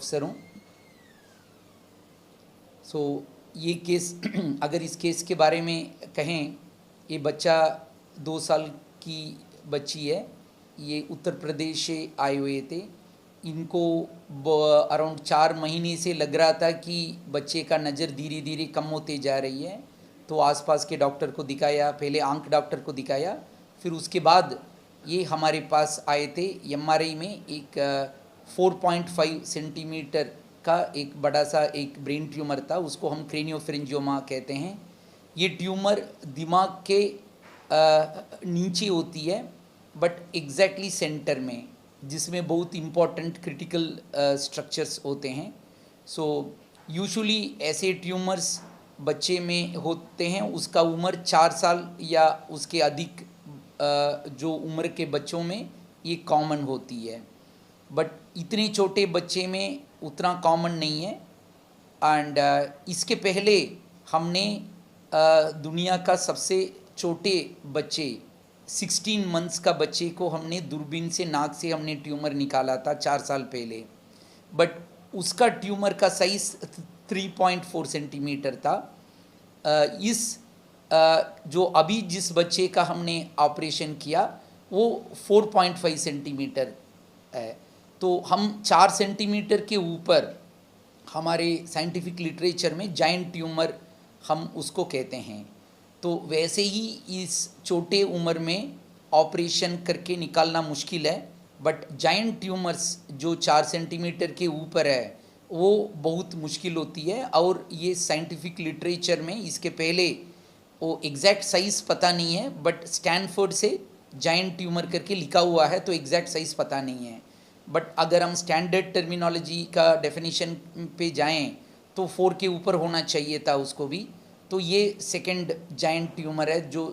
Professor हूँ। ये case अगर इस केस के बारे में कहें, ये बच्चा 2 साल की बच्ची है। ये उत्तर प्रदेश से आए हुए थे। इनको अराउंड 4 महीने से लग रहा था कि बच्चे का नज़र धीरे धीरे कम होते जा रही है। तो आसपास के डॉक्टर को दिखाया, पहले आंख डॉक्टर को दिखाया, फिर उसके बाद ये हमारे पास आए थे। एमआरआई में एक 4.5 सेंटीमीटर का एक बड़ा सा एक ब्रेन ट्यूमर था, उसको हम क्रेनियोफिरिंजियोमा कहते हैं। ये ट्यूमर दिमाग के नीचे होती है, बट एग्जैक्टली सेंटर में, जिसमें बहुत इम्पॉर्टेंट क्रिटिकल स्ट्रक्चर्स होते हैं। यूजुअली ऐसे ट्यूमर्स बच्चे में होते हैं, उसका उम्र 4 साल या उसके अधिक जो उम्र के बच्चों में ये कॉमन होती है, बट इतने छोटे बच्चे में उतना कॉमन नहीं है। एंड इसके पहले हमने दुनिया का सबसे छोटे बच्चे 16 मंथ्स का बच्चे को हमने दूरबीन से नाक से हमने ट्यूमर निकाला था 4 साल पहले, बट उसका ट्यूमर का साइज़ 3.4 सेंटीमीटर था। जो अभी जिस बच्चे का हमने ऑपरेशन किया वो 4.5 सेंटीमीटर है। तो हम 4 सेंटीमीटर के ऊपर हमारे साइंटिफिक लिटरेचर में जायंट ट्यूमर हम उसको कहते हैं। तो वैसे ही इस छोटे उम्र में ऑपरेशन करके निकालना मुश्किल है, बट जायंट ट्यूमर्स जो 4 सेंटीमीटर के ऊपर है वो बहुत मुश्किल होती है। और ये साइंटिफिक लिटरेचर में इसके पहले वो एग्जैक्ट साइज़ पता नहीं है, बट स्टैनफोर्ड से जायंट ट्यूमर करके लिखा हुआ है, तो एग्जैक्ट साइज़ पता नहीं है। बट अगर हम स्टैंडर्ड टर्मिनोलॉजी का डेफिनेशन पे जाएं तो 4 के ऊपर होना चाहिए था उसको भी। तो ये सेकंड जायंट ट्यूमर है जो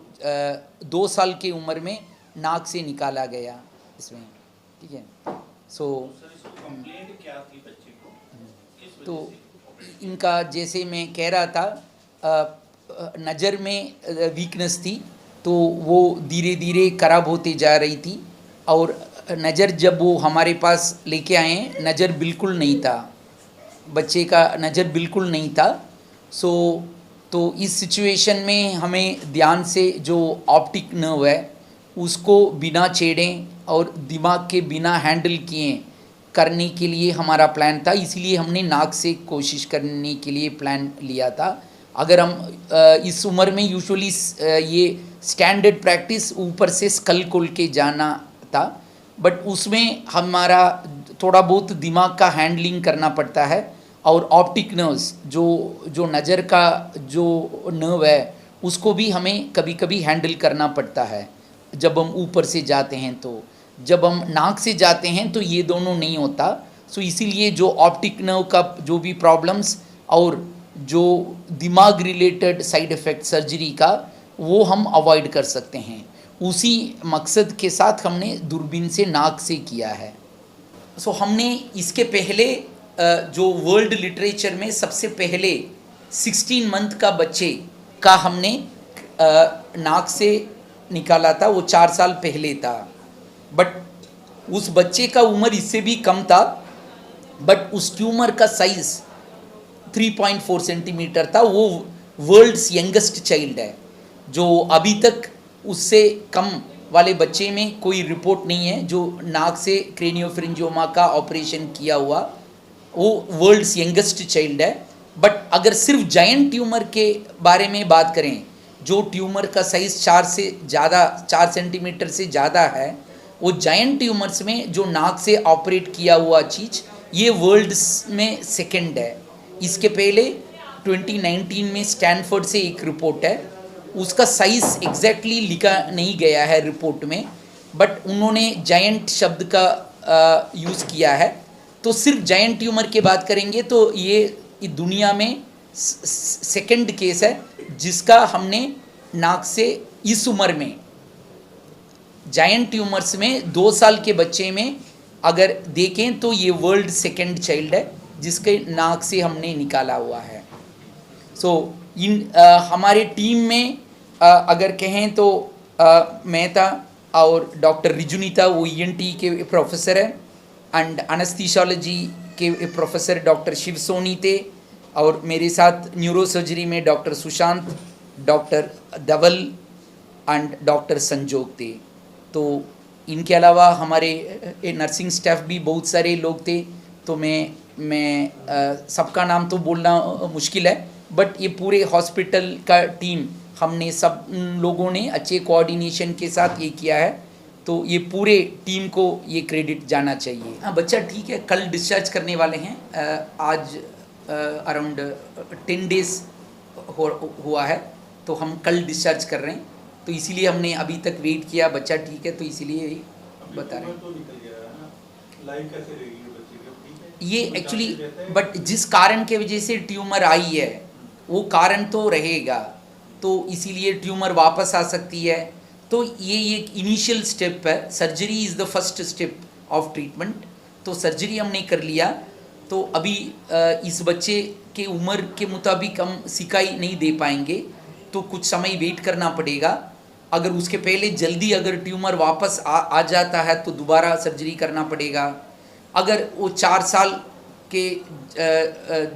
2 साल की उम्र में नाक से निकाला गया इसमें, ठीक है। कंप्लेंट क्या थी बच्चे को, किस तो वजह से? इनका जैसे मैं कह रहा था, नज़र में वीकनेस थी, तो वो धीरे धीरे ख़राब होती जा रही थी। और नज़र जब वो हमारे पास लेके आए, नज़र बिल्कुल नहीं था, बच्चे का नज़र बिल्कुल नहीं था। तो इस सिचुएशन में हमें ध्यान से जो ऑप्टिक नर्व है उसको बिना छेड़ें और दिमाग के बिना हैंडल किए करने के लिए हमारा प्लान था। इसलिए हमने नाक से कोशिश करने के लिए प्लान लिया था। अगर हम इस उम्र में यूजुअली ये स्टैंडर्ड प्रैक्टिस ऊपर से स्कल खोल के जाना था, बट उसमें हमारा थोड़ा बहुत दिमाग का हैंडलिंग करना पड़ता है। और ऑप्टिक नर्व्स जो नज़र का जो नर्व है उसको भी हमें कभी कभी हैंडल करना पड़ता है जब हम ऊपर से जाते हैं। तो जब हम नाक से जाते हैं तो ये दोनों नहीं होता। इसीलिए जो ऑप्टिक नर्व का जो भी प्रॉब्लम्स और जो दिमाग रिलेटेड साइड इफ़ेक्ट सर्जरी का वो हम अवॉइड कर सकते हैं। उसी मकसद के साथ हमने दूरबीन से नाक से किया है। हमने इसके पहले जो वर्ल्ड लिटरेचर में सबसे पहले 16 मंथ का बच्चे का हमने नाक से निकाला था, वो 4 साल पहले था। बट उस बच्चे का उम्र इससे भी कम था, बट उस ट्यूमर का साइज़ 3.4 सेंटीमीटर था। वो वर्ल्ड्स यंगेस्ट चाइल्ड है, जो अभी तक उससे कम वाले बच्चे में कोई रिपोर्ट नहीं है जो नाक से क्रेनियोफिरिंजियोमा का ऑपरेशन किया हुआ। वो वर्ल्ड्स यंगेस्ट चाइल्ड है। बट अगर सिर्फ जायंट ट्यूमर के बारे में बात करें, जो ट्यूमर का साइज़ 4 सेंटीमीटर से ज़्यादा है, वो जायंट ट्यूमर्स में जो नाक से ऑपरेट किया हुआ चीज़ ये वर्ल्ड्स में सेकंड है। इसके पहले 2019 में स्टैनफोर्ड से एक रिपोर्ट है, उसका साइज़ एग्जैक्टली लिखा नहीं गया है रिपोर्ट में, बट उन्होंने जायंट शब्द का यूज़ किया है। तो सिर्फ जायंट ट्यूमर की बात करेंगे तो ये दुनिया में सेकंड केस है जिसका हमने नाक से इस उम्र में जायंट ट्यूमर्स में 2 साल के बच्चे में अगर देखें तो ये वर्ल्ड सेकंड चाइल्ड है जिसके नाक से हमने निकाला हुआ है। हमारे टीम में अगर कहें तो मैं था और डॉक्टर रिजुनीता, वो ENT के प्रोफेसर है, एंड एनेस्थीसियोलॉजी के प्रोफेसर डॉक्टर शिव सोनी थे और मेरे साथ न्यूरो सर्जरी में doctor Sushant, doctor Dhaval and doctor Sanjog थे। तो इनके अलावा हमारे नर्सिंग स्टाफ भी बहुत सारे लोग थे। तो मैं सबका नाम तो बोलना मुश्किल है, बट ये पूरे हॉस्पिटल का टीम हमने सब लोगों ने अच्छे कोऑर्डिनेशन के साथ ये किया है। तो ये पूरे टीम को ये क्रेडिट जाना चाहिए। हाँ, बच्चा ठीक है, कल डिस्चार्ज करने वाले हैं। आज अराउंड 10 डेज हुआ है, तो हम कल डिस्चार्ज कर रहे हैं। तो इसीलिए हमने अभी तक वेट किया, बच्चा ठीक है, तो इसीलिए बता रहे हैं। तो निकल गया है ना, लाइफ कैसे रहेगी बच्चे की, ठीक है? ये कोई एक्चुअली चांसेस रहते हैं? बट जिस कारण के वजह से ट्यूमर आई है वो कारण तो रहेगा, तो इसीलिए ट्यूमर वापस आ सकती है। तो ये एक इनिशियल स्टेप है। Surgery is the first step of treatment. तो सर्जरी हमने कर लिया, तो अभी इस बच्चे के उम्र के मुताबिक हम सिकाई नहीं दे पाएंगे, तो कुछ समय वेट करना पड़ेगा। अगर उसके पहले जल्दी अगर ट्यूमर वापस आ जाता है तो दोबारा सर्जरी करना पड़ेगा। अगर वो 4 साल के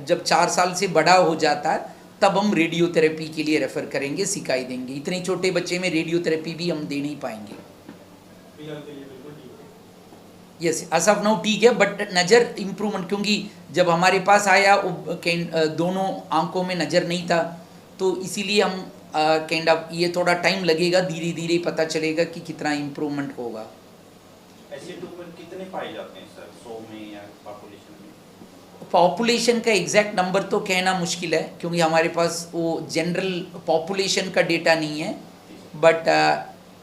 जब 4 साल से बड़ा हो जाता है तब हम रेडियोथेरेपी के लिए रेफ़र करेंगे, सिकाई देंगे। इतने छोटे बच्चे में रेडियोथेरेपी भी हम दे नहीं पाएंगे। फिलहाल के लिए बिल्कुल ठीक है। यस, एज ऑफ नाउ ठीक है, बट नज़र इम्प्रूवमेंट, क्योंकि जब हमारे पास आया दोनों आंखों में नज़र नहीं था, तो इसीलिए हम काइंड ऑफ ये थोड़ा टाइम लगेगा, धीरे धीरे पता चलेगा कि कितना इम्प्रूवमेंट होगा। ऐसे ट्यूमर कितने पाए जाते हैं सर, 100 में या पॉपुलेशन में? पॉपुलेशन का एग्जैक्ट नंबर तो कहना मुश्किल है, क्योंकि हमारे पास वो जनरल पॉपुलेशन का डेटा नहीं है। बट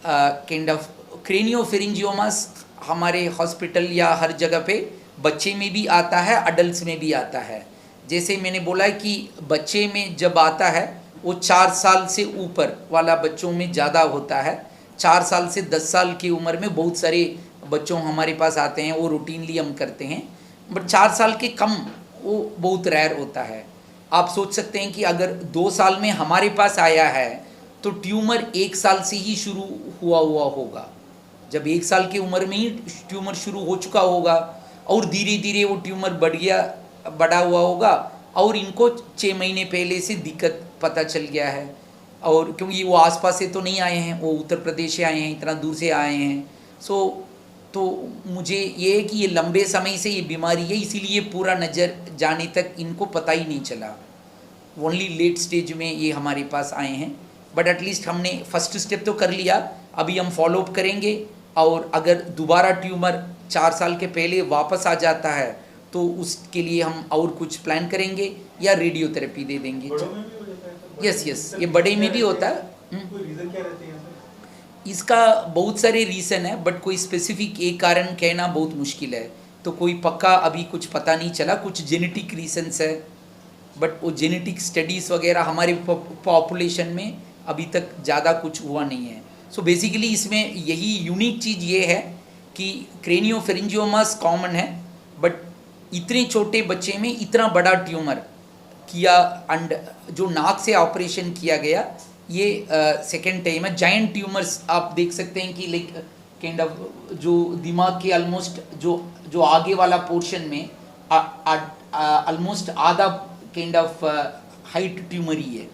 काइंड ऑफ क्रेनियोफेरिंजियोमास हमारे हॉस्पिटल या हर जगह पे बच्चे में भी आता है, अडल्ट में भी आता है। जैसे मैंने बोला है कि बच्चे में जब आता है वो 4 साल से ऊपर वाला बच्चों में ज़्यादा होता है। 4 साल से 10 साल की उम्र में बहुत सारे बच्चों हमारे पास आते हैं, वो रूटीनली हम करते हैं। बट 4 साल के कम वो बहुत रेयर होता है। आप सोच सकते हैं कि अगर 2 साल में हमारे पास आया है तो ट्यूमर 1 साल से ही शुरू हुआ होगा। जब 1 साल की उम्र में ही ट्यूमर शुरू हो चुका होगा और धीरे धीरे वो ट्यूमर बड़ा हुआ होगा, और इनको 6 महीने पहले से दिक्कत पता चल गया है। और क्योंकि वो आसपास से तो नहीं आए हैं, वो उत्तर प्रदेश से आए हैं, इतना दूर से आए हैं। तो मुझे ये है कि ये लंबे समय से ये बीमारी है, इसीलिए पूरा नज़र जाने तक इनको पता ही नहीं चला। ओनली लेट स्टेज में ये हमारे पास आए हैं। बट एटलीस्ट हमने फर्स्ट स्टेप तो कर लिया, अभी हम फॉलोअप करेंगे। और अगर दोबारा ट्यूमर 4 साल के पहले वापस आ जाता है तो उसके लिए हम और कुछ प्लान करेंगे या रेडियोथेरेपी दे देंगे। बड़ों में भी हो जाता है सर? यस, ये बड़े में भी होता है। कोई रीजन क्या रहते हैं सर? इसका बहुत सारे रीज़न है, बट कोई स्पेसिफिक एक कारण कहना बहुत मुश्किल है। तो कोई पक्का अभी कुछ पता नहीं चला। कुछ जेनेटिक रीजंस है, बट वो जेनेटिक स्टडीज़ वगैरह हमारे पॉपुलेशन में अभी तक ज़्यादा कुछ हुआ नहीं है। सो बेसिकली इसमें यही यूनिक चीज़ ये है कि क्रेनियोफेरिंजियोमास कॉमन है, बट इतने छोटे बच्चे में इतना बड़ा ट्यूमर किया, एंड जो नाक से ऑपरेशन किया गया ये सेकेंड टाइम है। जायंट ट्यूमर्स आप देख सकते हैं कि लाइक काइंड ऑफ जो दिमाग के ऑलमोस्ट जो आगे वाला पोर्शन में ऑलमोस्ट आधा काइंड ऑफ हाइट ट्यूमर ही है।